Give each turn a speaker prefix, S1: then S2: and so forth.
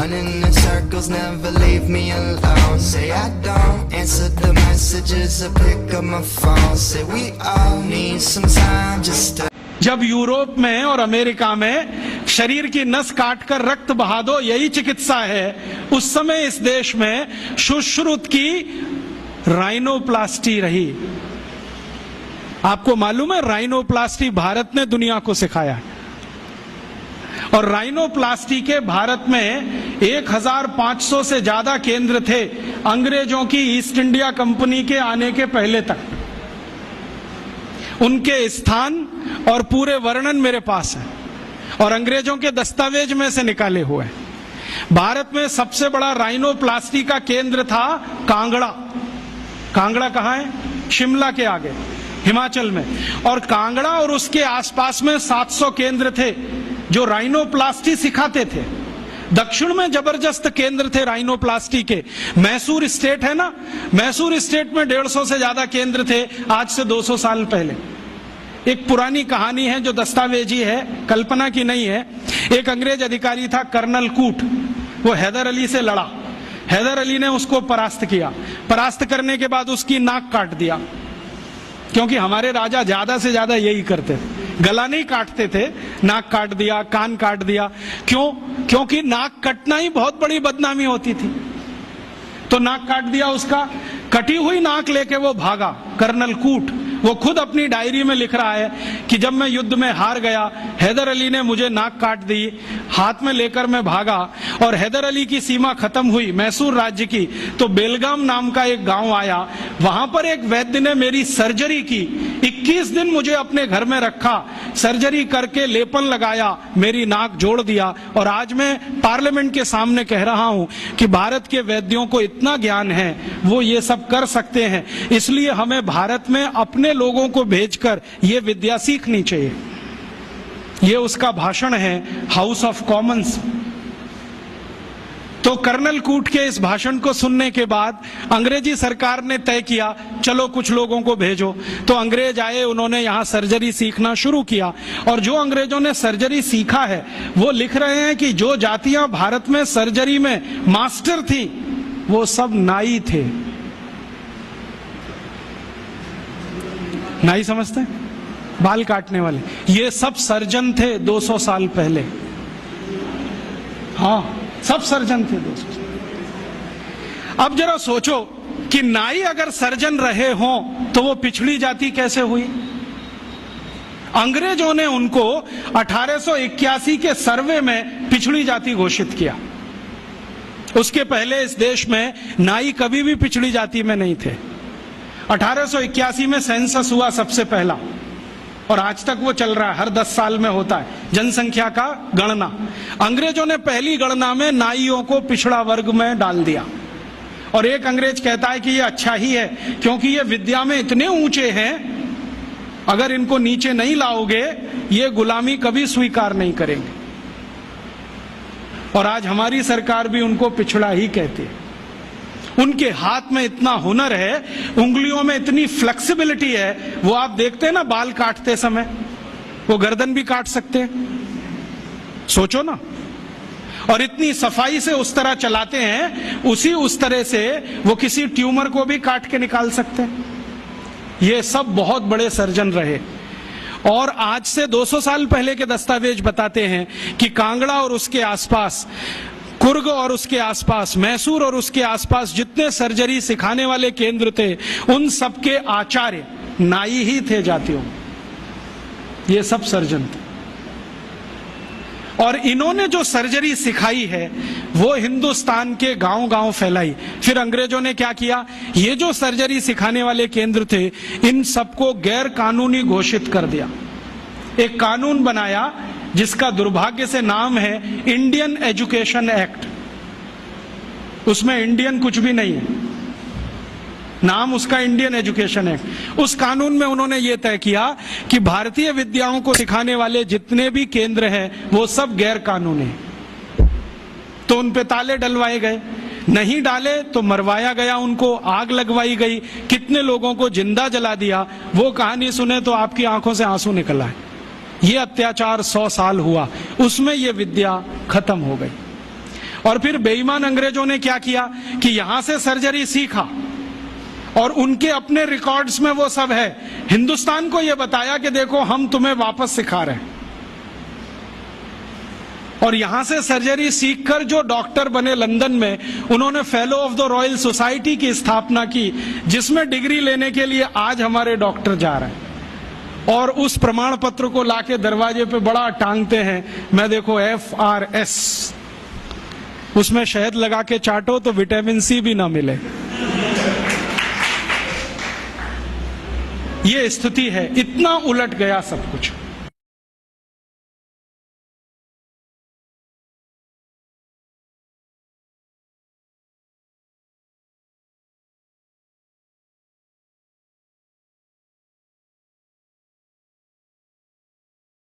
S1: Running in circles, never leave me alone. Say I don't answer the messages or pick up my phone. Say we all need some time just to.
S2: जब Europe में और America में शरीर की नस काटकर रक्त बहा दो यही चिकित्सा है, उस समय इस देश में सुश्रुत की राइनोप्लास्टी रही। आपको मालूम है राइनोप्लास्टी भारत ने दुनिया को सिखाया है। और राइनोप्लास्टी के भारत में 1500 से ज्यादा केंद्र थे अंग्रेजों की ईस्ट इंडिया कंपनी के आने के पहले तक। उनके स्थान और पूरे वर्णन मेरे पास है और अंग्रेजों के दस्तावेज में से निकाले हुए हैं। भारत में सबसे बड़ा राइनोप्लास्टी का केंद्र था कांगड़ा। कांगड़ा कहां है? शिमला के आगे, हिमाचल में। और कांगड़ा और उसके आसपास में 700 केंद्र थे जो राइनोप्लास्टी सिखाते थे। दक्षिण में जबरदस्त केंद्र थे राइनोप्लास्टी के। मैसूर स्टेट है ना, मैसूर स्टेट में 150 से ज्यादा केंद्र थे आज से 200 साल पहले। एक पुरानी कहानी है जो दस्तावेजी है, कल्पना की नहीं है। एक अंग्रेज अधिकारी था कर्नल कूट, वो हैदर अली से लड़ा। हैदर अली ने उसको परास्त किया। परास्त करने के बाद उसकी नाक काट दिया, क्योंकि हमारे राजा ज्यादा से ज्यादा यही करते थे, गला नहीं काटते थे, नाक काट दिया, कान काट दिया। क्यों? क्योंकि नाक कटना ही बहुत बड़ी बदनामी होती थी। तो नाक काट दिया उसका। कटी हुई नाक लेके वो भागा कर्नल कूट। वो खुद अपनी डायरी में लिख रहा है कि जब मैं युद्ध में हार गया, हैदर अली ने मुझे नाक काट दी, हाथ में लेकर मैं भागा और हैदर अली की सीमा खत्म हुई मैसूर राज्य की, तो बेलगाम नाम का एक गांव आया। वहां पर एक वैद्य ने मेरी सर्जरी की। 21 दिन मुझे अपने घर में रखा, सर्जरी करके लेपन लगाया, मेरी नाक जोड़ दिया। और आज मैं पार्लियामेंट के सामने कह रहा हूं कि भारत के वैद्यों को इतना ज्ञान है, वो ये सब कर सकते हैं। इसलिए हमें भारत में अपने लोगों को भेजकर ये विद्या सीखनी चाहिए। ये उसका भाषण है हाउस ऑफ कॉमन्स। तो कर्नल कूट के इस भाषण को सुनने के बाद अंग्रेजी सरकार ने तय किया चलो कुछ लोगों को भेजो। तो अंग्रेज आए, उन्होंने यहां सर्जरी सीखना शुरू किया। और जो अंग्रेजों ने सर्जरी सीखा है वो लिख रहे हैं कि जो जातियां भारत में सर्जरी में मास्टर थी वो सब नाई थे। नाई समझते हैं? बाल काटने वाले। ये सब सर्जन थे 200 साल पहले। हाँ, सब सर्जन थे 200 साल। अब जरा सोचो कि नाई अगर सर्जन रहे हों तो वो पिछड़ी जाति कैसे हुई? अंग्रेजों ने उनको 1881 के सर्वे में पिछड़ी जाति घोषित किया। उसके पहले इस देश में नाई कभी भी पिछड़ी जाति में नहीं थे। 1881 में सेंसस हुआ सबसे पहला, और आज तक वो चल रहा है, हर 10 साल में होता है जनसंख्या का गणना। अंग्रेजों ने पहली गणना में नाइयों को पिछड़ा वर्ग में डाल दिया। और एक अंग्रेज कहता है कि ये अच्छा ही है, क्योंकि ये विद्या में इतने ऊंचे हैं, अगर इनको नीचे नहीं लाओगे ये गुलामी कभी स्वीकार नहीं करेंगे। और आज हमारी सरकार भी उनको पिछड़ा ही कहती है। उनके हाथ में इतना हुनर है, उंगलियों में इतनी फ्लेक्सिबिलिटी है। वो आप देखते हैं ना बाल काटते समय, वो गर्दन भी काट सकते हैं, सोचो ना। और इतनी सफाई से उस तरह चलाते हैं, उस तरह से वो किसी ट्यूमर को भी काट के निकाल सकते हैं। ये सब बहुत बड़े सर्जन रहे। और आज से 200 साल पहले के दस्तावेज बताते हैं कि कांगड़ा और उसके आसपास, कुर्ग और उसके आसपास, मैसूर और उसके आसपास जितने सर्जरी सिखाने वाले केंद्र थे, उन सबके आचार्य नाई ही थे जातियों। ये सब सर्जन थे। और इन्होंने जो सर्जरी सिखाई है वो हिंदुस्तान के गांव-गांव फैलाई। फिर अंग्रेजों ने क्या किया, ये जो सर्जरी सिखाने वाले केंद्र थे इन सबको गैर कानूनी घोषित कर दिया। एक कानून बनाया जिसका दुर्भाग्य से नाम है इंडियन एजुकेशन एक्ट। उसमें इंडियन कुछ भी नहीं है, नाम उसका इंडियन एजुकेशन एक्ट। उस कानून में उन्होंने ये तय किया कि भारतीय विद्याओं को सिखाने वाले जितने भी केंद्र हैं वो सब गैर कानूनी हैं। तो उन पे ताले डलवाए गए, नहीं डाले तो मरवाया गया, उनको आग लगवाई गई, कितने लोगों को जिंदा जला दिया। वो कहानी सुने तो आपकी आंखों से आंसू निकल आए। ये अत्याचार 100 साल हुआ, उसमें ये विद्या खत्म हो गई। और फिर बेईमान अंग्रेजों ने क्या किया कि यहां से सर्जरी सीखा और उनके अपने रिकॉर्ड्स में वो सब है, हिंदुस्तान को ये बताया कि देखो हम तुम्हें वापस सिखा रहे हैं। और यहां से सर्जरी सीखकर जो डॉक्टर बने लंदन में, उन्होंने fellow of the royal society की स्थापना की, जिसमें डिग्री लेने के लिए आज हमारे डॉक्टर जा रहे हैं और उस प्रमाण पत्र को लाके दरवाजे पे बड़ा टांगते हैं। मैं देखो FRS, उसमें शहद लगा के चाटो तो विटामिन C भी ना मिले। ये स्थिति है, इतना उलट गया सब कुछ।